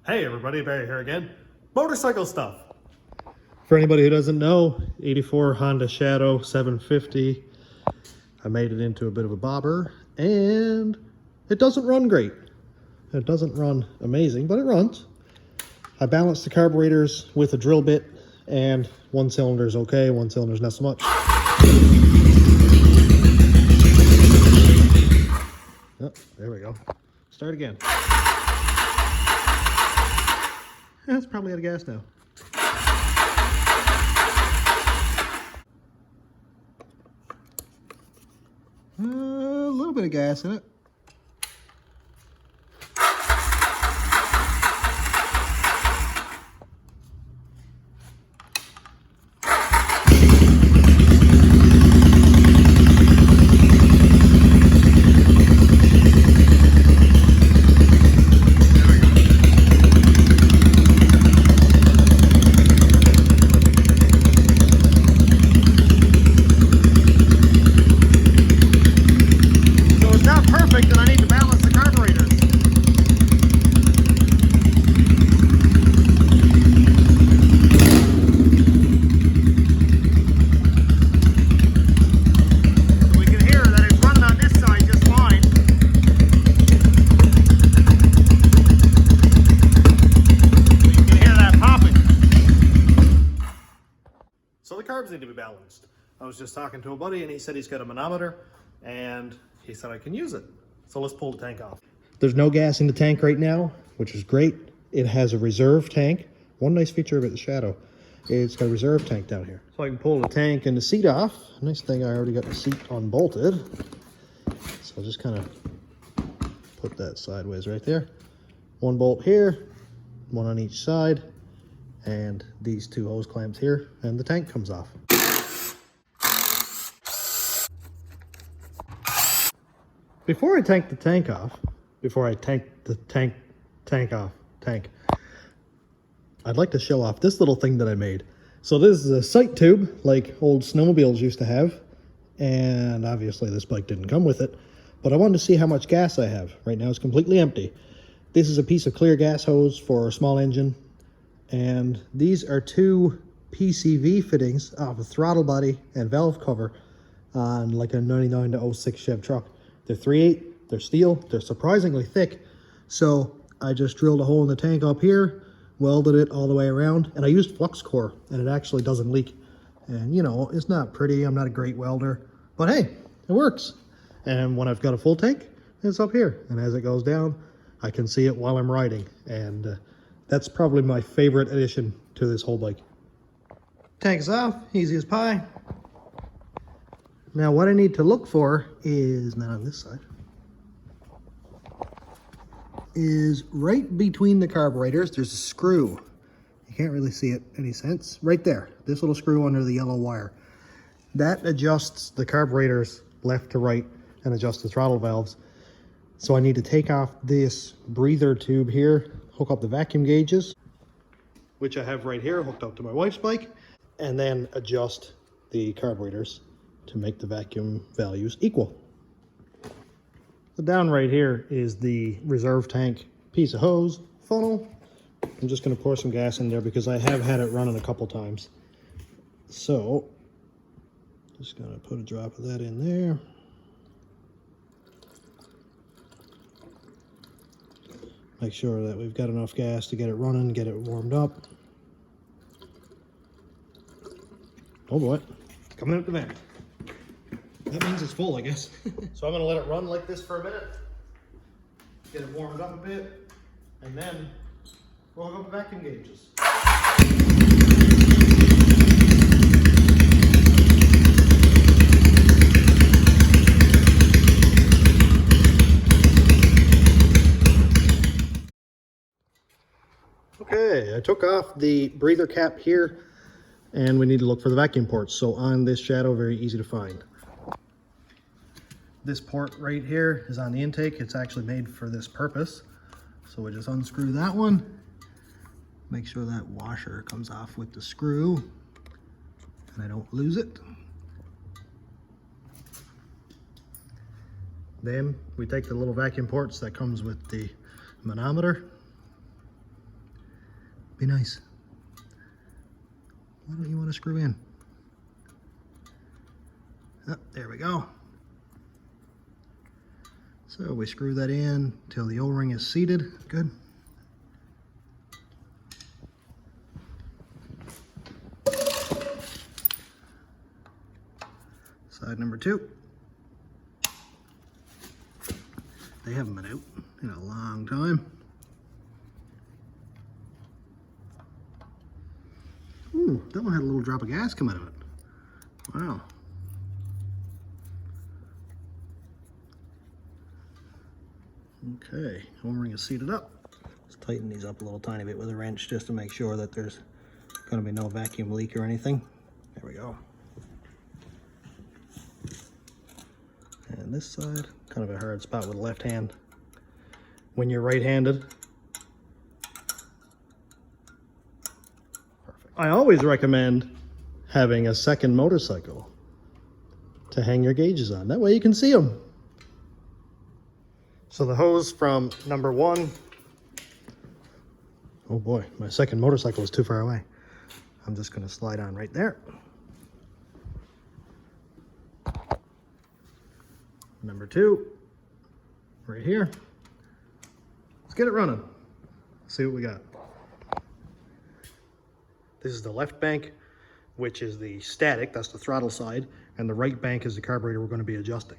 Hey everybody, Barry here again. Motorcycle stuff. For anybody who doesn't know, 84 Honda Shadow 750. I made it into a bit of a bobber, and it doesn't run great. It doesn't run amazing, but it runs. I balanced the carburetors with a drill bit, and one cylinder is okay, one cylinder is not so much. Oh, there we go. Start again. It's probably out of gas now. A little bit of gas in it. So the carbs need to be balanced. I was just talking to a buddy and he said he's got a manometer and he said I can use it. So let's pull the tank off. There's no gas in the tank right now, which is great. It has a reserve tank. One nice feature of it, the Shadow, it's got a reserve tank down here. So I can pull the tank and the seat off. Nice thing, I already got the seat unbolted. So I'll just kind of put that sideways right there. One bolt here, one on each side, and these two hose clamps here, and the tank comes off. Before I tank the tank off, I'd like to show off this little thing that I made. So this is a sight tube like old snowmobiles used to have, and obviously this bike didn't come with it, but I wanted to see how much gas I have. Right now it's completely empty. This is a piece of clear gas hose for a small engine, and these are two PCV fittings off a throttle body and valve cover on like a 99 to 06 Chev truck. They're 3/8, they're steel, they're surprisingly thick. So I just drilled a hole in the tank up here, welded it all the way around, and I used flux core, and it actually doesn't leak. And you know, it's not pretty, I'm not a great welder, but hey, it works. And when I've got a full tank, it's up here, and as it goes down, I can see it while I'm riding, and that's probably my favorite addition to this whole bike. Tank is off, easy as pie. Now what I need to look for is, not on this side, is right between the carburetors, there's a screw. You can't really see it any sense. Right there, this little screw under the yellow wire. That adjusts the carburetors left to right and adjusts the throttle valves. So I need to take off this breather tube here, hook up the vacuum gauges, which I have right here hooked up to my wife's bike, and then adjust the carburetors to make the vacuum values equal. So down right here is the reserve tank piece of hose funnel. I'm just going to pour some gas in there because I have had it running a couple times. So just going to put a drop of that in there. Make sure that we've got enough gas to get it running, get it warmed up. Oh boy, coming out the vent. That means it's full, I guess. So I'm gonna let it run like this for a minute, get it warmed up a bit, and then we'll hook up the vacuum gauges. Okay, I took off the breather cap here, and we need to look for the vacuum ports. So on this Shadow, very easy to find. This port right here is on the intake. It's actually made for this purpose. So we just unscrew that one. Make sure that washer comes off with the screw and I don't lose it. Then we take the little vacuum ports that comes with the manometer Be nice. Why don't you want to screw in? Oh, there we go. So we screw that in till the O-ring is seated. Good. Side number 2. They haven't been out in a long time. Ooh, that one had a little drop of gas come out of it. Wow. Okay, O-ring is seated up. Let's tighten these up a little tiny bit with a wrench just to make sure that there's going to be no vacuum leak or anything. There we go. And this side, kind of a hard spot with the left hand. When you're right-handed, perfect. I always recommend having a second motorcycle to hang your gauges on. That way you can see them. So the hose from number 1, oh boy, my second motorcycle is too far away. I'm just going to slide on right there. Number 2, right here. Let's get it running. See what we got. This is the left bank, which is the static, that's the throttle side, and the right bank is the carburetor we're going to be adjusting.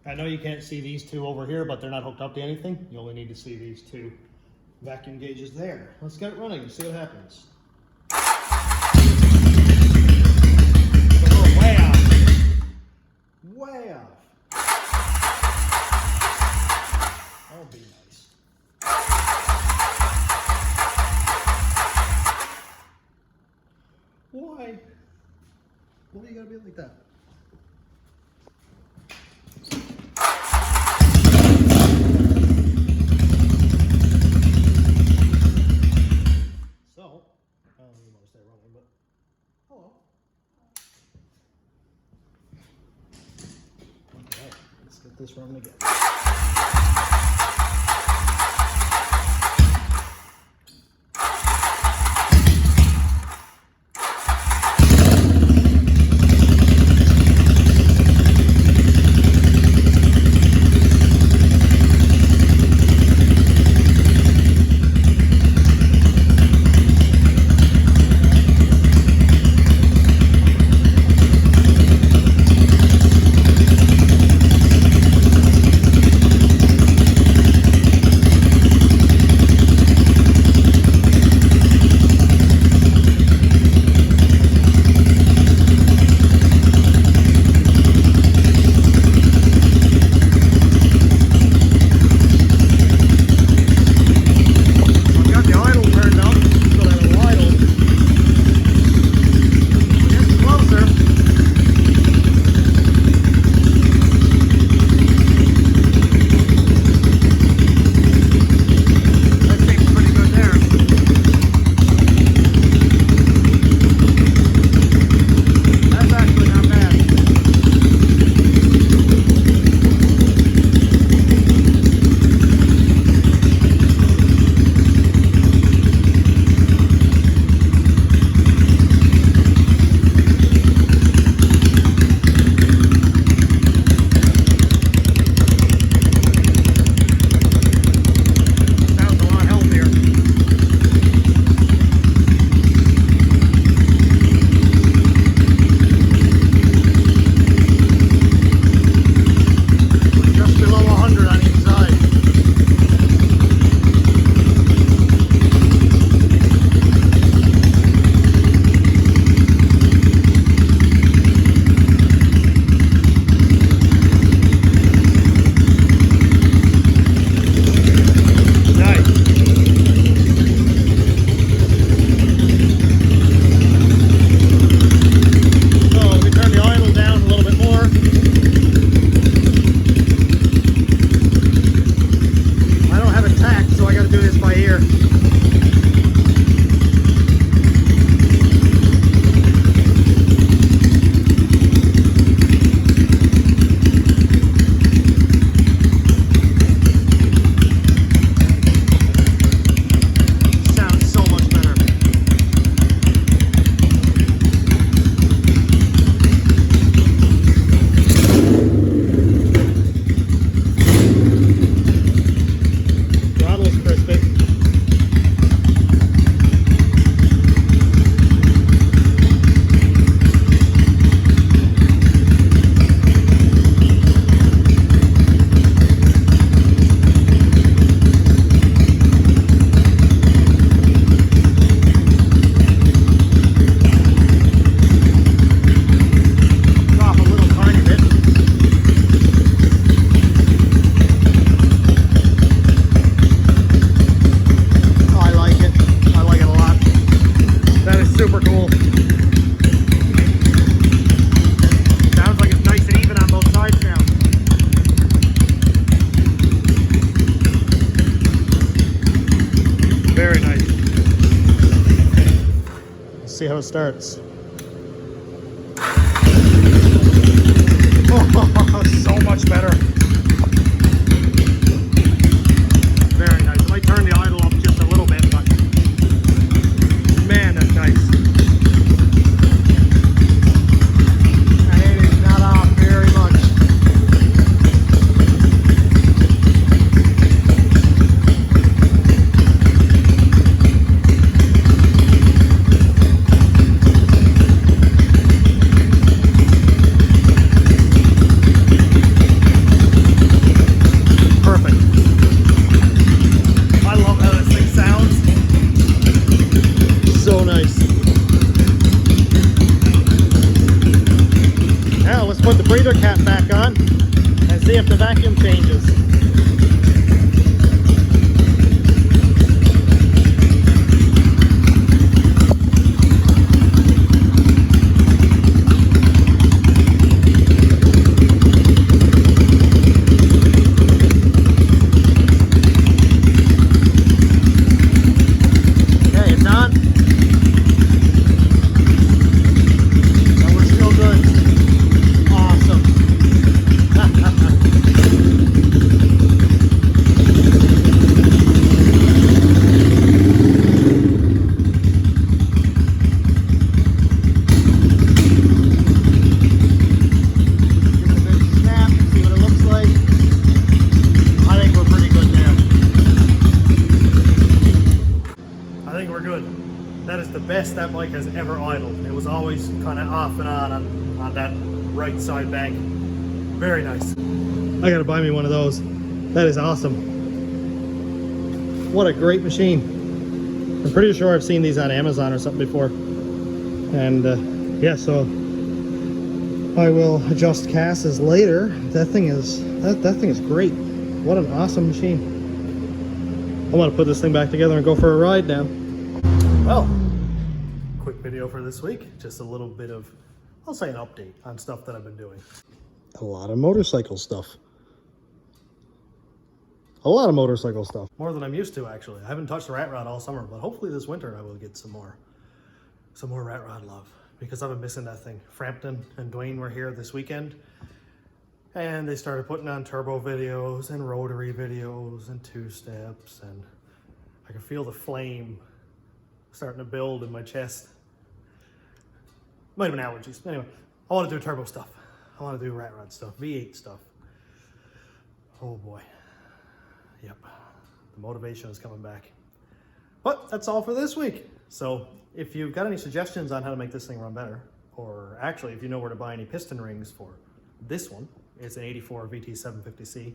I know you can't see these two over here, but they're not hooked up to anything. You only need to see these 2 vacuum gauges there. Let's get it running and see what happens. Oh, way off. Way off. That'll be nice. Why? Why you gotta be like that? So, I don't even want to stay running, but hello. Okay, let's get this running again. see how it starts. Oh, so much better. Very nice. I might turn the idle up just a little bit, but man, that's nice. And it is not off very much. Put the breather cap back on and see if the vacuum changes. Okay, it's on. And we're still good. Awesome. That is the best that bike has ever idled. It was always kind of off and on that right side bank. Very nice. I gotta buy me one of those. That is awesome. What a great machine. I'm pretty sure I've seen these on Amazon or something before. And yeah, so I will adjust casses later. That thing is great. What an awesome machine. I want to put this thing back together and go for a ride now. Well, quick video for this week. Just a little bit of, I'll say, an update on stuff that I've been doing. A lot of motorcycle stuff. A lot of motorcycle stuff. More than I'm used to, actually. I haven't touched a rat rod all summer, but hopefully this winter I will get some more rat rod love, because I've been missing that thing. Frampton and Dwayne were here this weekend, and they started putting on turbo videos and rotary videos and two-steps, and I can feel the flame starting to build in my chest. Might have been allergies. Anyway, I want to do turbo stuff. I want to do rat rod stuff, V8 stuff. Oh boy. Yep. The motivation is coming back. But that's all for this week. So if you've got any suggestions on how to make this thing run better, or actually if you know where to buy any piston rings for this one, it's an 84 VT750C.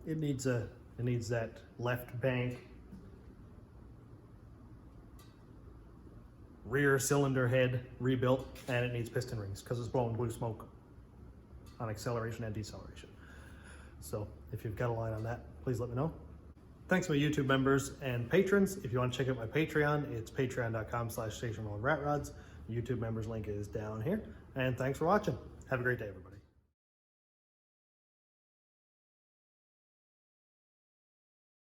It needs that left bank rear cylinder head rebuilt, and it needs piston rings because it's blowing blue smoke on acceleration and deceleration. So if you've got a line on that, please let me know. Thanks to my YouTube members and patrons. If you want to check out my Patreon, it's patreon.com/stationroadраtrods. YouTube members link is down here. And thanks for watching. Have a great day, everybody.